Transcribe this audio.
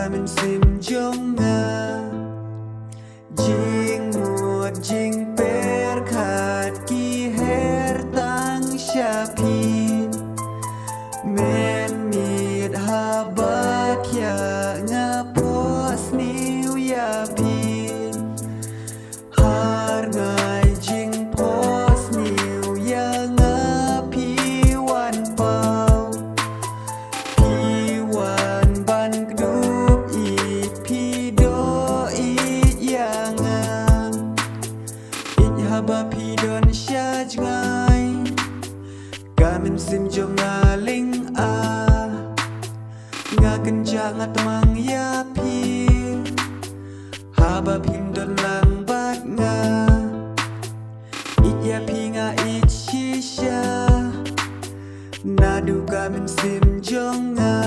mình sim jong nga jing muat jing per khat ki her tang syapin men mit habat ya nga pos niu ya pin har ngai jing pos niu ya nga pi wan pau pi wan ban gdup it pi do it ya nga it haba pi don sya ngai kamin sim jong ngaling a nga kenja nga temang ya pi haba pim don lang bat nga it ya pi nga it shisha nadu kamin sim jong nga